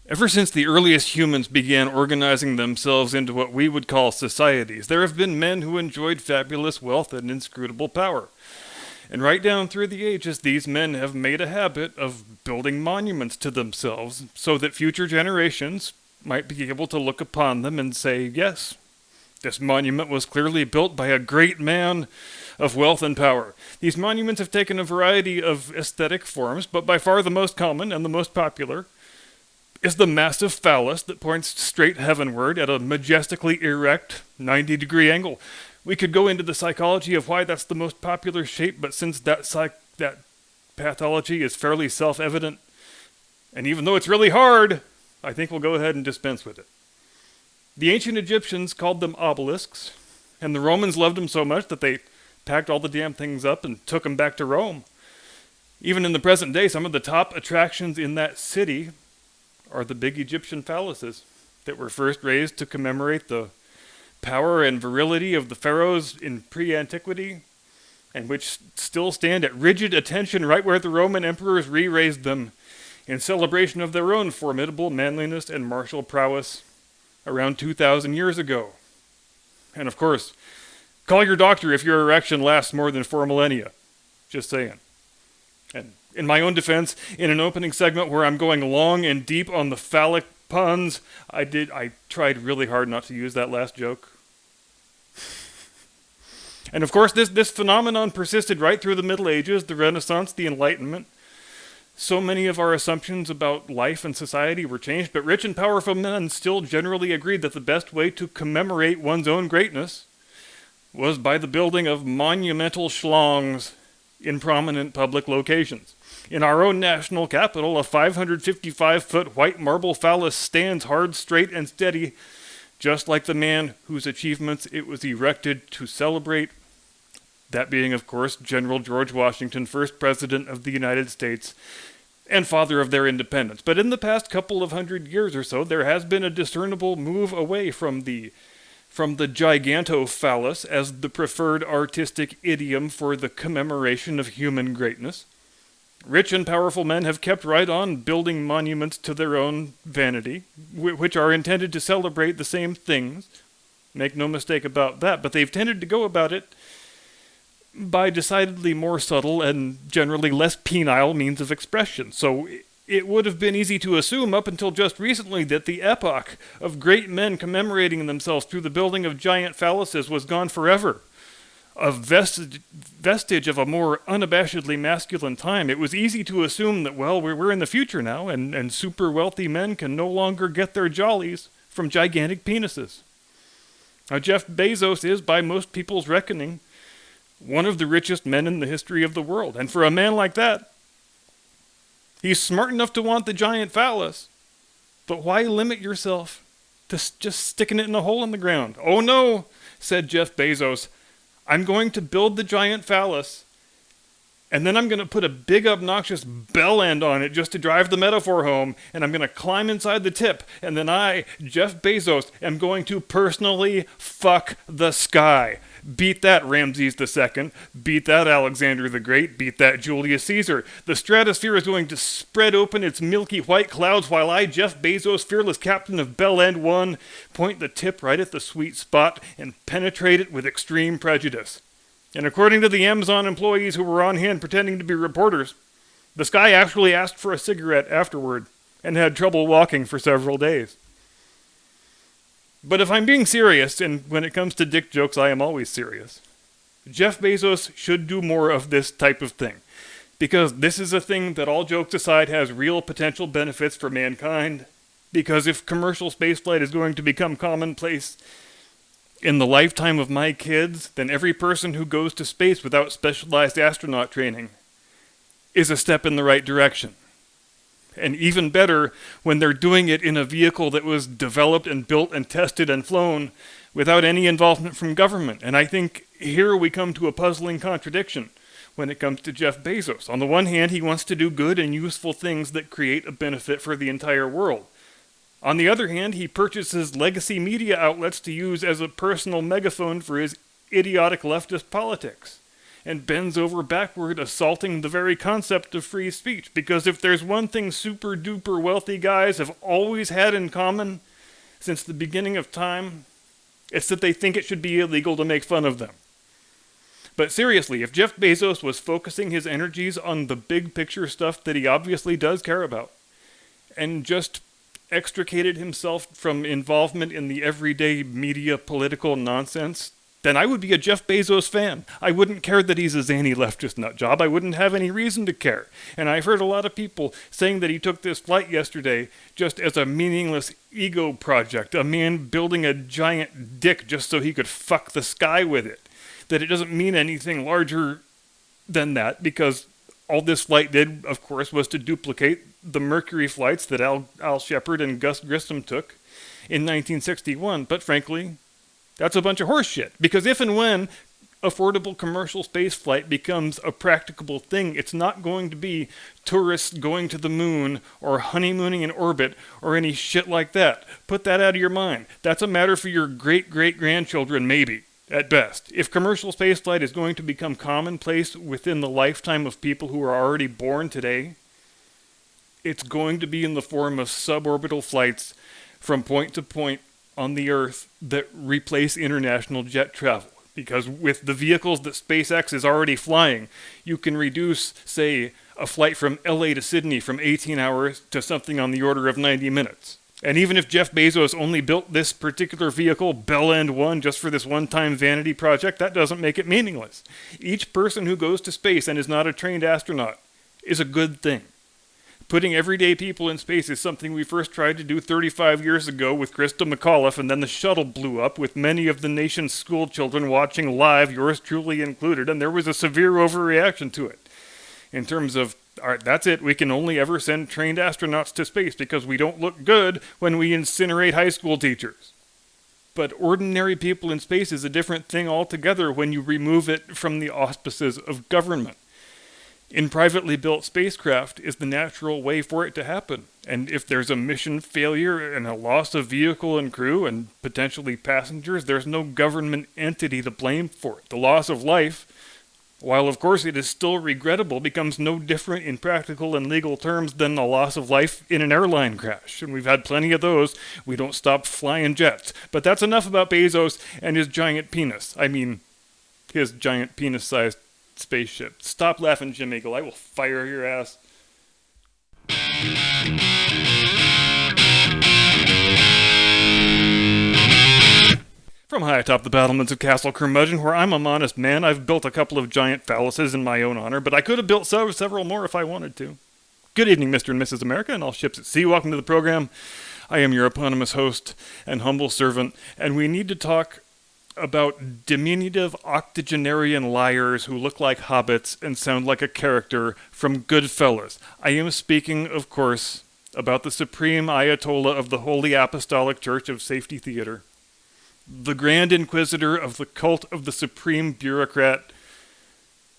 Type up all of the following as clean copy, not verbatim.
Ever since the earliest humans began organizing themselves into what we would call societies, there have been men who enjoyed fabulous wealth and inscrutable power. And right down through the ages, these men have made a habit of building monuments to themselves so that future generations might be able to look upon them and say, yes, this monument was clearly built by a great man of wealth and power. These monuments have taken a variety of aesthetic forms, but by far the most common and the most popular is the massive phallus that points straight heavenward at a majestically erect 90-degree angle. We could go into the psychology of why that's the most popular shape, but since that pathology is fairly self-evident, and even though it's really hard, I think we'll go ahead and dispense with it. The ancient Egyptians called them obelisks, and the Romans loved them so much that they packed all the damn things up and took them back to Rome. Even in the present day, some of the top attractions in that city are the big Egyptian phalluses that were first raised to commemorate the power and virility of the pharaohs in pre-antiquity, and which still stand at rigid attention right where the Roman emperors re-raised them in celebration of their own formidable manliness and martial prowess around 2,000 years ago. And of course, call your doctor if your erection lasts more than 4 millennia. Just saying. And in my own defense, in an opening segment where I'm going long and deep on the phallic puns, I tried really hard not to use that last joke. And of course, this phenomenon persisted right through the Middle Ages, the Renaissance, the Enlightenment. So many of our assumptions about life and society were changed, but rich and powerful men still generally agreed that the best way to commemorate one's own greatness was by the building of monumental schlongs in prominent public locations. In our own national capital, a 555-foot white marble phallus stands hard, straight, and steady, just like the man whose achievements it was erected to celebrate, that being, of course, General George Washington, first President of the United States and father of their independence. But in the past couple of hundred years or so, there has been a discernible move away from the gigantophallus as the preferred artistic idiom for the commemoration of human greatness. Rich and powerful men have kept right on building monuments to their own vanity, which are intended to celebrate the same things. Make no mistake about that, but they've tended to go about it by decidedly more subtle and generally less penile means of expression. So it would have been easy to assume up until just recently that the epoch of great men commemorating themselves through the building of giant phalluses was gone forever. A vestige of a more unabashedly masculine time. It was easy to assume that, well, we're in the future now, and super wealthy men can no longer get their jollies from gigantic penises. Now, Jeff Bezos is, by most people's reckoning, one of the richest men in the history of the world. And for a man like that, he's smart enough to want the giant phallus. But why limit yourself to just sticking it in a hole in the ground? Oh no, said Jeff Bezos. I'm going to build the giant phallus, and then I'm going to put a big obnoxious bell end on it just to drive the metaphor home, and I'm going to climb inside the tip, and then I, Jeff Bezos, am going to personally fuck the sky. Beat that Ramses II, beat that Alexander the Great, beat that Julius Caesar. The stratosphere is going to spread open its milky white clouds while I, Jeff Bezos, fearless captain of Bell End 1, point the tip right at the sweet spot and penetrate it with extreme prejudice. And according to the Amazon employees who were on hand pretending to be reporters, the sky actually asked for a cigarette afterward and had trouble walking for several days. But if I'm being serious, and when it comes to dick jokes I am always serious, Jeff Bezos should do more of this type of thing. Because this is a thing that, all jokes aside, has real potential benefits for mankind. Because if commercial spaceflight is going to become commonplace in the lifetime of my kids, then every person who goes to space without specialized astronaut training is a step in the right direction. And even better, when they're doing it in a vehicle that was developed and built and tested and flown without any involvement from government. And I think here we come to a puzzling contradiction when it comes to Jeff Bezos. On the one hand, he wants to do good and useful things that create a benefit for the entire world. On the other hand, he purchases legacy media outlets to use as a personal megaphone for his idiotic leftist politics. and bends over backward, assaulting the very concept of free speech. Because if there's one thing super duper wealthy guys have always had in common since the beginning of time, it's that they think it should be illegal to make fun of them. But seriously, if Jeff Bezos was focusing his energies on the big picture stuff that he obviously does care about, and just extricated himself from involvement in the everyday media political nonsense, then I would be a Jeff Bezos fan. I wouldn't care that he's a zany leftist nut job. I wouldn't have any reason to care. And I've heard a lot of people saying that he took this flight yesterday just as a meaningless ego project, a man building a giant dick just so he could fuck the sky with it. That it doesn't mean anything larger than that, because all this flight did, of course, was to duplicate the Mercury flights that Al Shepard and Gus Grissom took in 1961. But frankly, that's a bunch of horse shit. Because if and when affordable commercial space flight becomes a practicable thing, it's not going to be tourists going to the moon or honeymooning in orbit or any shit like that. Put that out of your mind. That's a matter for your great-great-grandchildren, maybe. At best. If commercial spaceflight is going to become commonplace within the lifetime of people who are already born today, it's going to be in the form of suborbital flights from point to point on the Earth that replace international jet travel. Because with the vehicles that SpaceX is already flying, you can reduce, say, a flight from LA to Sydney from 18 hours to something on the order of 90 minutes. And even if Jeff Bezos only built this particular vehicle, Bell End 1, just for this one-time vanity project, that doesn't make it meaningless. Each person who goes to space and is not a trained astronaut is a good thing. Putting everyday people in space is something we first tried to do 35 years ago with Krista McAuliffe, and then the shuttle blew up with many of the nation's school children watching live, yours truly included, and there was a severe overreaction to it. In terms of, all right, that's it, we can only ever send trained astronauts to space because we don't look good when we incinerate high school teachers. But ordinary people in space is a different thing altogether when you remove it from the auspices of government. In privately built spacecraft is the natural way for it to happen. And if there's a mission failure and a loss of vehicle and crew and potentially passengers, there's no government entity to blame for it. The loss of life, while of course it is still regrettable, becomes no different in practical and legal terms than the loss of life in an airline crash. And we've had plenty of those. We don't stop flying jets. But that's enough about Bezos and his giant penis. I mean, his giant penis-sized spaceship. Stop laughing, Jim Eagle. I will fire your ass. From high atop the battlements of Castle Curmudgeon, where I'm a modest man, I've built a couple of giant phalluses in my own honor, but I could have built several more if I wanted to. Good evening, Mr. and Mrs. America, and all ships at sea. Welcome to the program. I am your eponymous host and humble servant, and we need to talk about diminutive octogenarian liars who look like hobbits and sound like a character from Goodfellas. I am speaking, of course, about the Supreme Ayatollah of the Holy Apostolic Church of Safety Theater, the Grand Inquisitor of the cult of the Supreme Bureaucrat,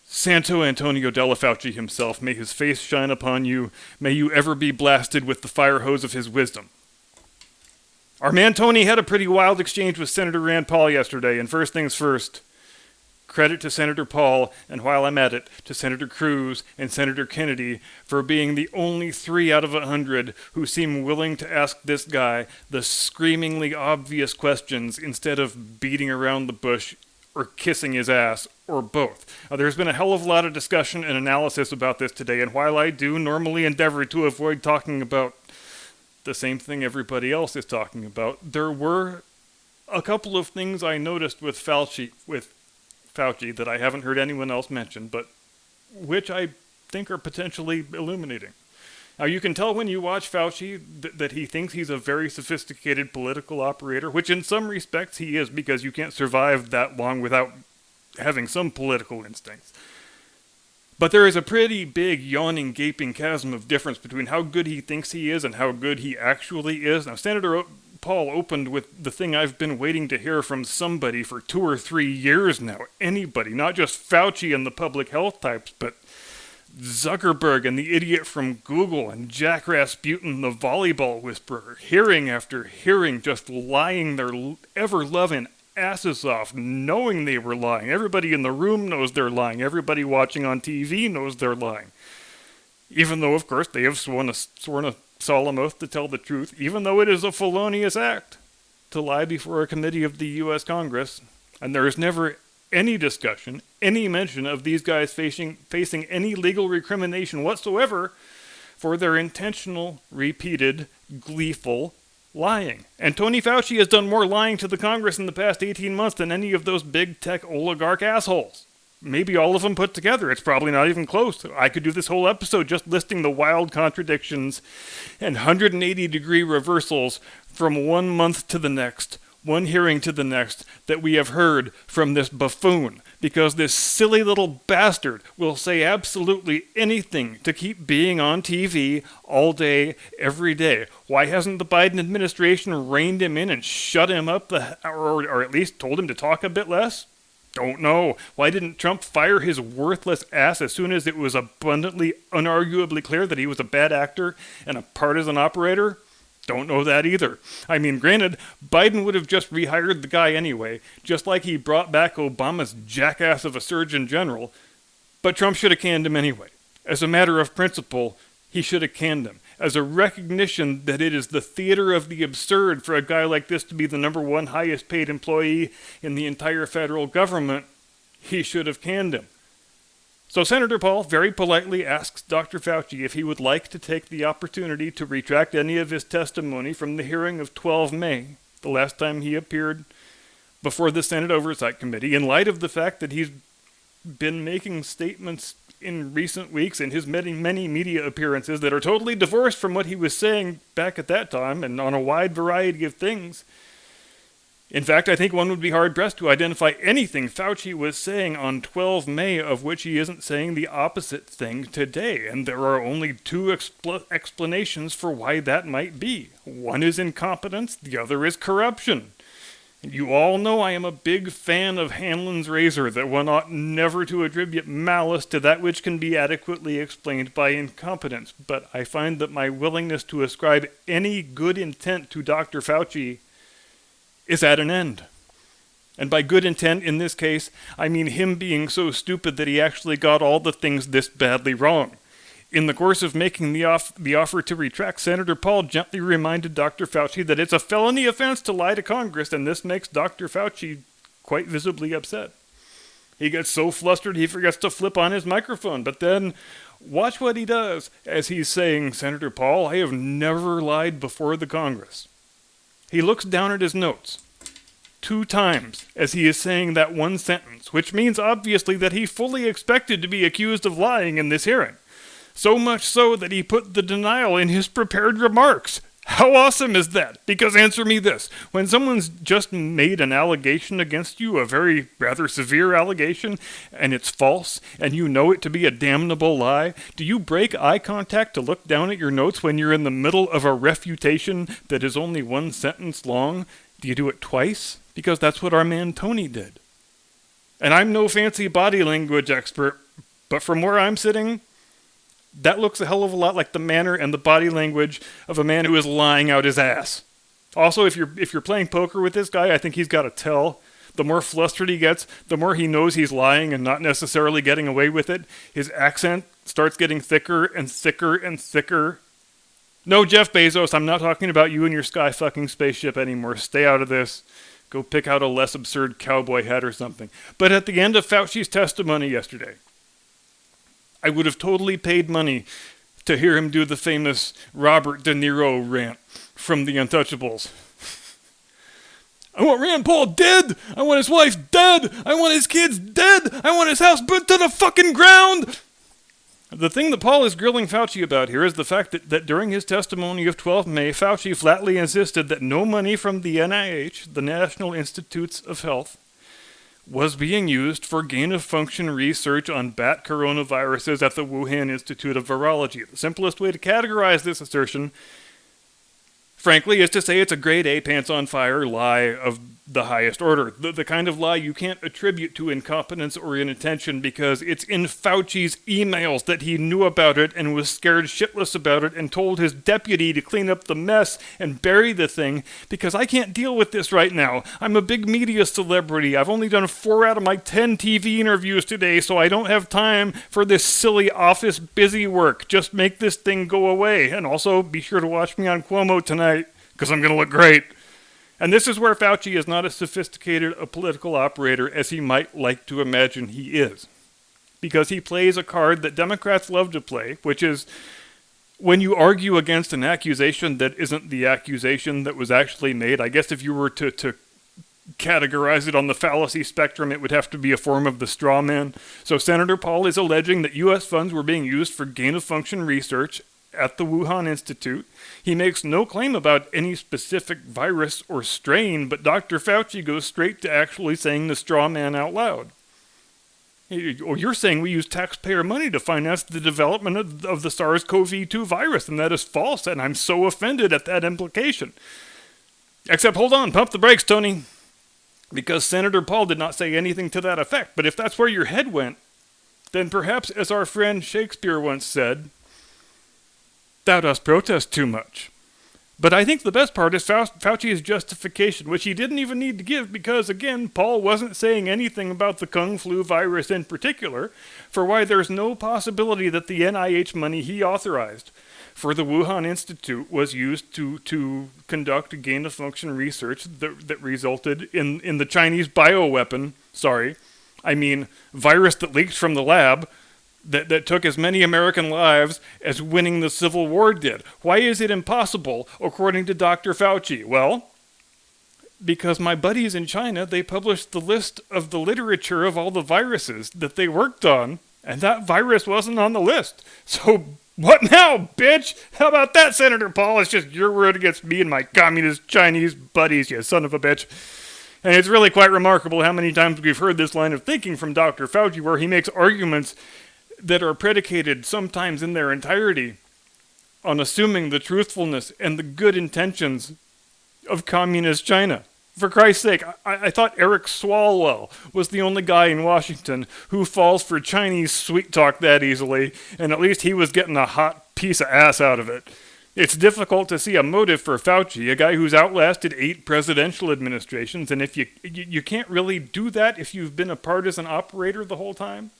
Santo Antonio Della Fauci himself. May his face shine upon you. May you ever be blasted with the fire hose of his wisdom. Our man Tony had a pretty wild exchange with Senator Rand Paul yesterday, and first things first, credit to Senator Paul, and while I'm at it, to Senator Cruz and Senator Kennedy for being the only 3 out of 100 who seem willing to ask this guy the screamingly obvious questions instead of beating around the bush or kissing his ass, or both. There's been a hell of a lot of discussion and analysis about this today, and while I do normally endeavor to avoid talking about the same thing everybody else is talking about, there were a couple of things I noticed with Fauci that I haven't heard anyone else mention, but which I think are potentially illuminating. Now, you can tell when you watch Fauci that he thinks he's a very sophisticated political operator, which in some respects he is, because you can't survive that long without having some political instincts. But there is a pretty big, yawning, gaping chasm of difference between how good he thinks he is and how good he actually is. Now, Senator Paul opened with the thing I've been waiting to hear from somebody for 2 or 3 years now. Anybody, not just Fauci and the public health types, but Zuckerberg and the idiot from Google and Jack Rasputin, the volleyball whisperer, hearing after hearing, just lying their ever-loving asses off knowing they were lying. Everybody in the room knows they're lying. Everybody watching on TV knows they're lying. Even though, of course, they have sworn a solemn oath to tell the truth, even though it is a felonious act to lie before a committee of the U.S. Congress. And there is never any discussion, any mention of these guys facing any legal recrimination whatsoever for their intentional, repeated, gleeful lying. And Tony Fauci has done more lying to the Congress in the past 18 months than any of those big tech oligarch assholes. Maybe all of them put together. It's probably not even close. I could do this whole episode just listing the wild contradictions and 180-degree reversals from one month to the next, one hearing to the next, that we have heard from this buffoon, because this silly little bastard will say absolutely anything to keep being on TV all day, every day. Why hasn't the Biden administration reined him in and shut him up, or at least told him to talk a bit less? Don't know. Why didn't Trump fire his worthless ass as soon as it was abundantly, unarguably clear that he was a bad actor and a partisan operator? Don't know that either. I mean, granted, Biden would have just rehired the guy anyway, just like he brought back Obama's jackass of a surgeon general, but Trump should have canned him anyway. As a matter of principle, he should have canned him. As a recognition that it is the theater of the absurd for a guy like this to be the number one highest paid employee in the entire federal government, he should have canned him. So Senator Paul very politely asks Dr. Fauci if he would like to take the opportunity to retract any of his testimony from the hearing of 12 May, the last time he appeared before the Senate Oversight Committee, in light of the fact that he's been making statements in recent weeks in his many media appearances that are totally divorced from what he was saying back at that time and on a wide variety of things. In fact, I think one would be hard-pressed to identify anything Fauci was saying on 12 May of which he isn't saying the opposite thing today, and there are only two explanations for why that might be. One is incompetence, the other is corruption. And you all know I am a big fan of Hanlon's razor, that one ought never to attribute malice to that which can be adequately explained by incompetence, but I find that my willingness to ascribe any good intent to Dr. Fauci is at an end. And by good intent in this case, I mean him being so stupid that he actually got all the things this badly wrong. In the course of making the offer to retract, Senator Paul gently reminded Dr. Fauci that it's a felony offense to lie to Congress, and this makes Dr. Fauci quite visibly upset. He gets so flustered he forgets to flip on his microphone, but then watch what he does as he's saying, "Senator Paul, I have never lied before the Congress." He looks down at his notes 2 times as he is saying that one sentence, which means obviously that he fully expected to be accused of lying in this hearing. So much so that he put the denial in his prepared remarks. How awesome is that? Because answer me this. When someone's just made an allegation against you, a very rather severe allegation, and it's false, and you know it to be a damnable lie, do you break eye contact to look down at your notes when you're in the middle of a refutation that is only 1 sentence long? Do you do it twice? Because that's what our man Tony did. And I'm no fancy body language expert, but from where I'm sitting, that looks a hell of a lot like the manner and the body language of a man who is lying out his ass. Also, if you're playing poker with this guy, I think he's got to tell. The more flustered he gets, the more he knows he's lying and not necessarily getting away with it. His accent starts getting thicker and thicker and thicker. No, Jeff Bezos, I'm not talking about you and your sky fucking spaceship anymore. Stay out of this. Go pick out a less absurd cowboy hat or something. But at the end of Fauci's testimony yesterday, I would have totally paid money to hear him do the famous Robert De Niro rant from The Untouchables. I want Rand Paul dead! I want his wife dead! I want his kids dead! I want his house burnt to the fucking ground! The thing that Paul is grilling Fauci about here is the fact that during his testimony of 12 May, Fauci flatly insisted that no money from the NIH, the National Institutes of Health, was being used for gain-of-function research on bat coronaviruses at the Wuhan Institute of Virology. The simplest way to categorize this assertion, frankly, is to say it's a grade A pants on fire lie of the highest order. The kind of lie you can't attribute to incompetence or inattention because it's in Fauci's emails that he knew about it and was scared shitless about it and told his deputy to clean up the mess and bury the thing because I can't deal with this right now. I'm a big media celebrity. I've only done 4 out of my 10 TV interviews today, so I don't have time for this silly office busy work. Just make this thing go away. And also, be sure to watch me on Cuomo tonight because I'm going to look great. And this is where Fauci is not as sophisticated a political operator as he might like to imagine he is. Because he plays a card that Democrats love to play, which is when you argue against an accusation that isn't the accusation that was actually made. I guess if you were to categorize it on the fallacy spectrum, it would have to be a form of the straw man. So Senator Paul is alleging that U.S. funds were being used for gain-of-function research at the Wuhan Institute. He makes no claim about any specific virus or strain, but Dr. Fauci goes straight to actually saying the straw man out loud. Or you're saying we use taxpayer money to finance the development of the SARS-CoV-2 virus, and that is false, and I'm so offended at that implication. Except, hold on, pump the brakes, Tony. Because Senator Paul did not say anything to that effect. But if that's where your head went, then perhaps, as our friend Shakespeare once said, thou dost protest too much. But I think the best part is Fauci's justification, which he didn't even need to give because, again, Paul wasn't saying anything about the Kung Flu virus in particular, for why there's no possibility that the NIH money he authorized for the Wuhan Institute was used to conduct gain-of-function research that resulted in the Chinese bioweapon, virus that leaked from the lab, that took as many American lives as winning the Civil War did. Why is it impossible, according to Dr. Fauci? Well, because my buddies in China, they published the list of the literature of all the viruses that they worked on, and that virus wasn't on the list. So what now, bitch? How about that, Senator Paul? It's just your word against me and my communist Chinese buddies, you son of a bitch. And it's really quite remarkable how many times we've heard this line of thinking from Dr. Fauci where he makes arguments that are predicated sometimes in their entirety on assuming the truthfulness and the good intentions of communist China. For Christ's sake, I thought Eric Swalwell was the only guy in Washington who falls for Chinese sweet talk that easily, and at least he was getting a hot piece of ass out of it. It's difficult to see a motive for Fauci, a guy who's outlasted 8 presidential administrations, and if you can't really do that if you've been a partisan operator the whole time.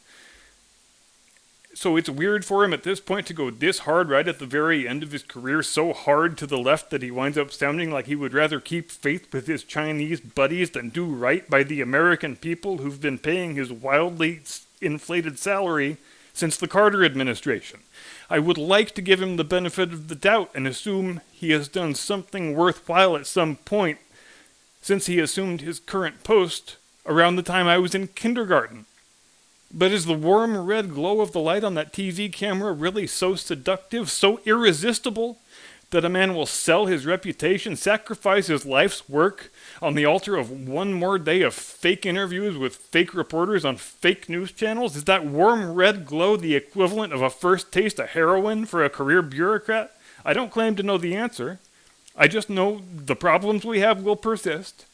So it's weird for him at this point to go this hard right at the very end of his career, so hard to the left that he winds up sounding like he would rather keep faith with his Chinese buddies than do right by the American people who've been paying his wildly inflated salary since the Carter administration. I would like to give him the benefit of the doubt and assume he has done something worthwhile at some point since he assumed his current post around the time I was in kindergarten. But is the warm red glow of the light on that TV camera really so seductive, so irresistible, that a man will sell his reputation, sacrifice his life's work on the altar of one more day of fake interviews with fake reporters on fake news channels? Is that warm red glow the equivalent of a first taste of heroin for a career bureaucrat? I don't claim to know the answer. I just know the problems we have will persist.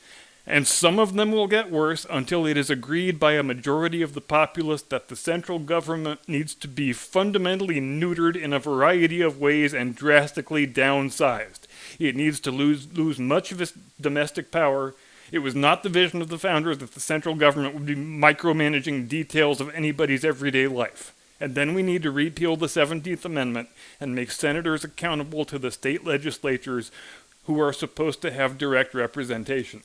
And some of them will get worse until it is agreed by a majority of the populace that the central government needs to be fundamentally neutered in a variety of ways and drastically downsized. It needs to lose much of its domestic power. It was not the vision of the founders that the central government would be micromanaging details of anybody's everyday life. And then we need to repeal the 17th Amendment and make senators accountable to the state legislatures who are supposed to have direct representation.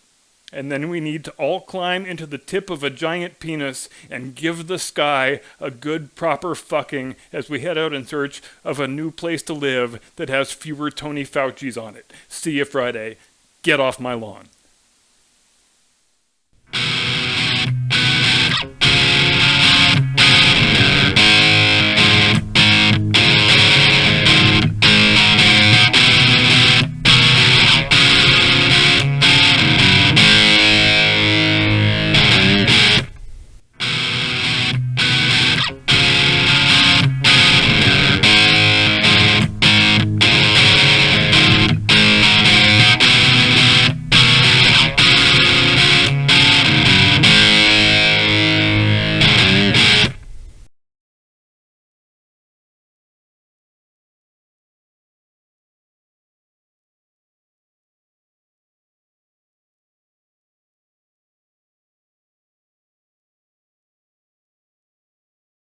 And then we need to all climb into the tip of a giant penis and give the sky a good proper fucking as we head out in search of a new place to live that has fewer Tony Faucis on it. See you Friday. Get off my lawn.